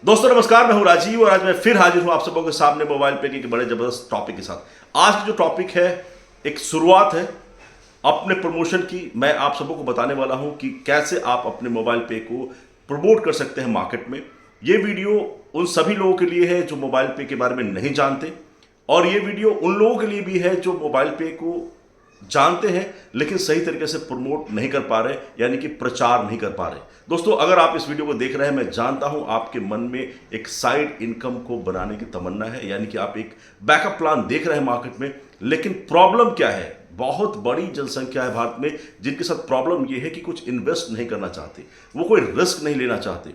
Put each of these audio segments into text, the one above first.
दोस्तों नमस्कार, मैं हूं राजीव और आज मैं फिर हाजिर हूं आप सबों के सामने मोबाइल पे के बड़े जबरदस्त टॉपिक के साथ। आज की जो टॉपिक है एक शुरुआत है अपने प्रमोशन की। मैं आप सबों को बताने वाला हूं कि कैसे आप अपने मोबाइल पे को प्रमोट कर सकते हैं मार्केट में। ये वीडियो उन सभी लोगों के लिए है जो मोबाइल पे के बारे में नहीं जानते, और ये वीडियो उन लोगों के लिए भी है जो मोबाइल पे को जानते हैं लेकिन सही तरीके से प्रमोट नहीं कर पा रहे, यानी कि प्रचार नहीं कर पा रहे। दोस्तों अगर आप इस वीडियो को देख रहे हैं, मैं जानता हूं आपके मन में एक साइड इनकम को बनाने की तमन्ना है, यानी कि आप एक बैकअप प्लान देख रहे हैं मार्केट में। लेकिन प्रॉब्लम क्या है? बहुत बड़ी जनसंख्या है भारत में जिनके साथ प्रॉब्लम यह है कि कुछ इन्वेस्ट नहीं करना चाहते, वो कोई रिस्क नहीं लेना चाहते,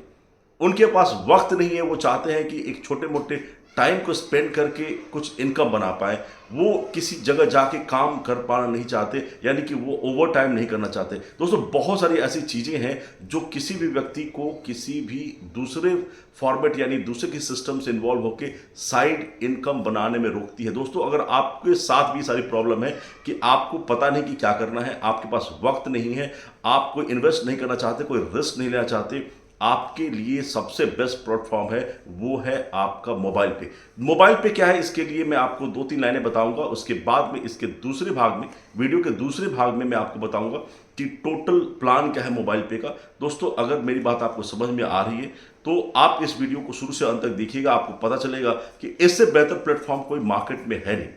उनके पास वक्त नहीं है। वो चाहते हैं कि एक छोटे मोटे टाइम को स्पेंड करके कुछ इनकम बना पाए। वो किसी जगह जाके काम कर पाना नहीं चाहते, यानी कि वो ओवर टाइम नहीं करना चाहते। दोस्तों बहुत सारी ऐसी चीज़ें हैं जो किसी भी व्यक्ति को किसी भी दूसरे फॉर्मेट यानी दूसरे के सिस्टम से इन्वॉल्व होकर साइड इनकम बनाने में रोकती है। दोस्तों अगर आपके साथ भी सारी प्रॉब्लम है कि आपको पता नहीं कि क्या करना है, आपके पास वक्त नहीं है, आप कोई इन्वेस्ट नहीं करना चाहते, कोई रिस्क नहीं लेना चाहते, आपके लिए सबसे बेस्ट प्लेटफॉर्म है वो है आपका मोबाइल पे। मोबाइल पे क्या है, इसके लिए मैं आपको 2-3 लाइनें बताऊंगा। उसके बाद में इसके दूसरे भाग में, वीडियो के दूसरे भाग में मैं आपको बताऊंगा कि टोटल प्लान क्या है मोबाइल पे का। दोस्तों अगर मेरी बात आपको समझ में आ रही है तो आप इस वीडियो को शुरू से अंत तक देखिएगा, आपको पता चलेगा कि इससे बेहतर प्लेटफॉर्म कोई मार्केट में है नहीं।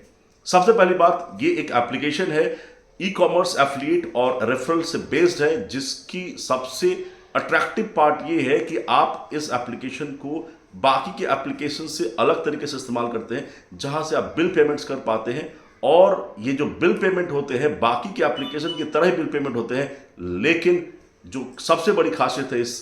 सबसे पहली बात, ये एक एप्लीकेशन है, ई कॉमर्स, एफिलिएट और रेफरल से बेस्ड है, जिसकी सबसे अट्रैक्टिव पार्ट ये है कि आप इस एप्लीकेशन को बाकी के एप्लीकेशन से अलग तरीके से इस्तेमाल करते हैं, जहां से आप बिल पेमेंट्स कर पाते हैं। और ये जो बिल पेमेंट होते हैं बाकी के एप्लीकेशन की तरह ही बिल पेमेंट होते हैं, लेकिन जो सबसे बड़ी खासियत है इस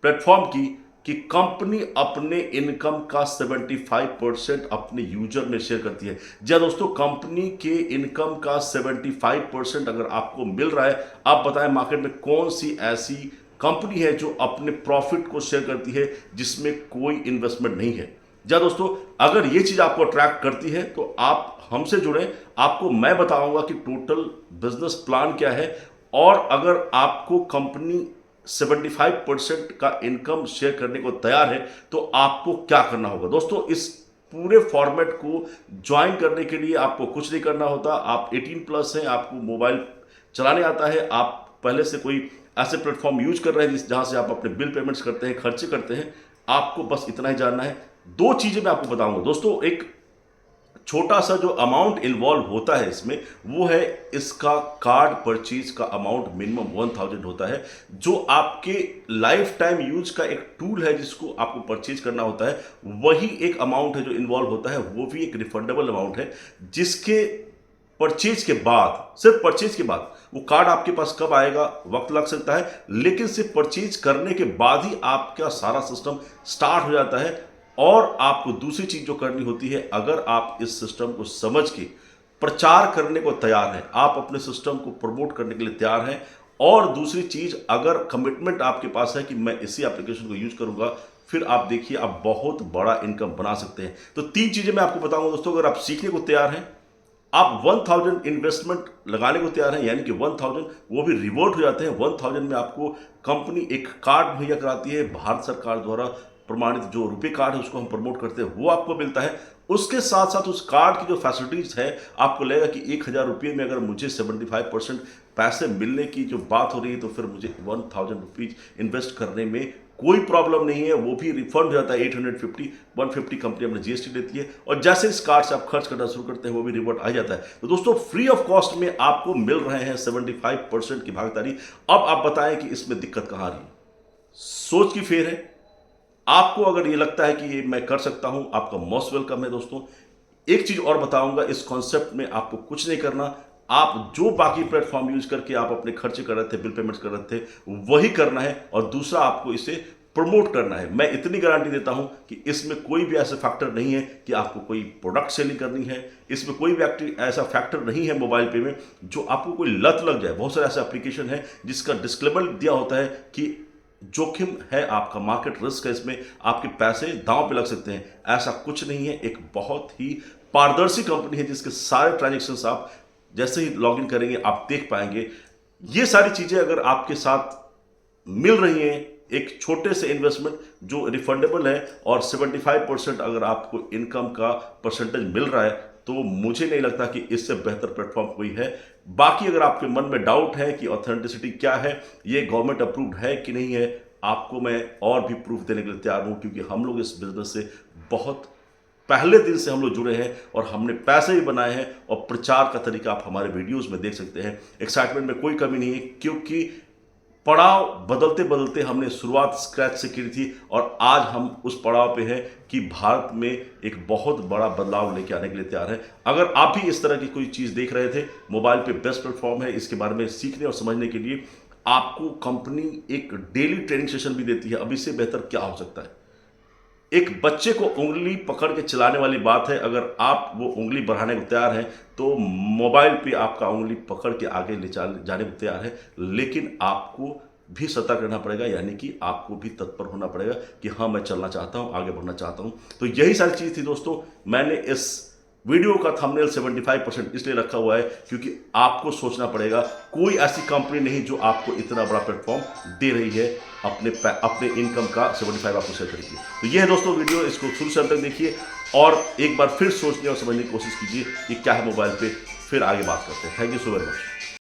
प्लेटफॉर्म की कि कंपनी अपने इनकम का 75% अपने यूजर में शेयर करती है। जी दोस्तों, कंपनी के इनकम का 75% अगर आपको मिल रहा है, आप बताएं मार्केट में कौन सी ऐसी कंपनी है जो अपने प्रॉफिट को शेयर करती है जिसमें कोई इन्वेस्टमेंट नहीं है। जी दोस्तों, अगर ये चीज आपको अट्रैक्ट करती है तो आप हमसे जुड़ें, आपको मैं बताऊंगा कि टोटल बिजनेस प्लान क्या है। और अगर आपको कंपनी 75% का इनकम शेयर करने को तैयार है तो आपको क्या करना होगा। दोस्तों इस पूरे फॉर्मेट को ज्वाइन करने के लिए आपको कुछ नहीं करना होता। आप 18+ हैं, आपको मोबाइल चलाने आता है, आप पहले से कोई ऐसे प्लेटफॉर्म यूज कर रहे हैं जहां से आप अपने बिल पेमेंट्स करते हैं, खर्चे करते हैं, आपको बस इतना ही जानना है। दो चीजें मैं आपको बताऊंगा दोस्तों। एक छोटा सा जो अमाउंट इन्वॉल्व होता है इसमें, वो है इसका कार्ड परचेज का अमाउंट मिनिमम 1000 होता है, जो आपके लाइफ टाइम यूज का एक टूल है जिसको आपको परचेज करना होता है। वही एक अमाउंट है जो इन्वॉल्व होता है, वो भी एक रिफंडेबल अमाउंट है, जिसके परचेज के बाद, सिर्फ परचेज के बाद, वो कार्ड आपके पास कब आएगा वक्त लग सकता है, लेकिन सिर्फ परचेज करने के बाद ही आपका सारा सिस्टम स्टार्ट हो जाता है। और आपको दूसरी चीज जो करनी होती है, अगर आप इस सिस्टम को समझ के प्रचार करने को तैयार हैं, आप अपने सिस्टम को प्रमोट करने के लिए तैयार हैं, और दूसरी चीज अगर कमिटमेंट आपके पास है कि मैं इसी एप्लीकेशन को यूज करूंगा, फिर आप देखिए आप बहुत बड़ा इनकम बना सकते हैं। तो 3 चीजें मैं आपको बताऊंगा दोस्तों। अगर आप सीखने को तैयार हैं, आप 1000 इन्वेस्टमेंट लगाने को तैयार हैं, यानी कि 1000 वो भी रिवॉर्ड हो जाते हैं। 1000 में आपको कंपनी एक कार्ड मुहैया कराती है, भारत सरकार द्वारा प्रमाणित जो रुपए कार्ड है उसको हम प्रमोट करते हैं, वो आपको मिलता है। उसके साथ साथ उस कार्ड की जो फैसिलिटीज है, आपको लगेगा कि 1000 रुपये में अगर मुझे 75% पैसे मिलने की जो बात हो रही है, तो फिर मुझे 1000 रुपीज इन्वेस्ट करने में कोई प्रॉब्लम नहीं है। वो भी रिफंड हो जाता है 850, 150 कंपनी अपने जीएसटी देती है, और जैसे इस कार्ड से आप खर्च करना शुरू करते हैं वो भी रिवॉर्ड आ जाता है। तो दोस्तों फ्री ऑफ कॉस्ट में आपको मिल रहे हैं 75% की भागीदारी। अब आप बताएं कि इसमें दिक्कत कहां आ रही है? सोच की फेर है। आपको अगर ये लगता है कि ये मैं कर सकता हूं, आपका मोस्ट वेलकम है दोस्तों। एक चीज और बताऊंगा, इस कॉन्सेप्ट में आपको कुछ नहीं करना। आप जो बाकी प्लेटफॉर्म यूज करके आप अपने खर्चे कर रहे थे, बिल पेमेंट्स कर रहे थे, वही करना है, और दूसरा आपको इसे प्रमोट करना है। मैं इतनी गारंटी देता हूं कि इसमें कोई भी ऐसा फैक्टर नहीं है कि आपको कोई प्रोडक्ट सेलिंग करनी है। इसमें कोई भी ऐसा फैक्टर नहीं है मोबाइल पे में जो आपको कोई लत लग जाए। बहुत सारे ऐसे एप्लीकेशन है जिसका डिस्क्लेमर दिया होता है कि जोखिम है, आपका मार्केट रिस्क है, इसमें आपके पैसे दांव पे लग सकते हैं। ऐसा कुछ नहीं है। एक बहुत ही पारदर्शी कंपनी है जिसके सारे ट्रांजेक्शन्स आप जैसे ही लॉगिन करेंगे आप देख पाएंगे। ये सारी चीजें अगर आपके साथ मिल रही हैं एक छोटे से इन्वेस्टमेंट जो रिफंडेबल है और 75% अगर आपको इनकम का परसेंटेज मिल रहा है तो मुझे नहीं लगता कि इससे बेहतर प्लेटफॉर्म कोई है। बाकी अगर आपके मन में डाउट है कि ऑथेंटिसिटी क्या है, ये गवर्नमेंट अप्रूव्ड है कि नहीं है, आपको मैं और भी प्रूफ देने के लिए तैयार हूं, क्योंकि हम लोग इस बिजनेस से बहुत पहले दिन से हम लोग जुड़े हैं और हमने पैसे भी बनाए हैं और प्रचार का तरीका आप हमारे वीडियोस में देख सकते हैं। एक्साइटमेंट में कोई कमी नहीं है, क्योंकि पड़ाव बदलते बदलते हमने शुरुआत स्क्रैच से की थी और आज हम उस पड़ाव पे हैं कि भारत में एक बहुत बड़ा बदलाव लेके आने के लिए तैयार है। अगर आप भी इस तरह की कोई चीज़ देख रहे थे, मोबाइल पे बेस्ट प्लेटफॉर्म है इसके बारे में सीखने और समझने के लिए। आपको कंपनी एक डेली ट्रेनिंग सेशन भी देती है, अब इससे बेहतर क्या हो सकता है। एक बच्चे को उंगली पकड़ के चलाने वाली बात है, अगर आप वो उंगली बढ़ाने को तैयार हैं तो मोबाइल पे आपका उंगली पकड़ के आगे ले जाने को तैयार है। लेकिन आपको भी सतर्क रहना पड़ेगा, यानी कि आपको भी तत्पर होना पड़ेगा कि हाँ मैं चलना चाहता हूँ, आगे बढ़ना चाहता हूँ। तो यही सारी चीज़ थी दोस्तों। मैंने इस वीडियो का थंबनेल 75% इसलिए रखा हुआ है क्योंकि आपको सोचना पड़ेगा, कोई ऐसी कंपनी नहीं जो आपको इतना बड़ा प्लेटफॉर्म दे रही है अपने इनकम का 75 आपको शेयर करेगी। तो ये है दोस्तों वीडियो, इसको शुरू से अंत तक देखिए और एक बार फिर सोचने और समझने की कोशिश कीजिए कि क्या है मोबाइल पे, फिर आगे बात करते हैं। Thank you so very much.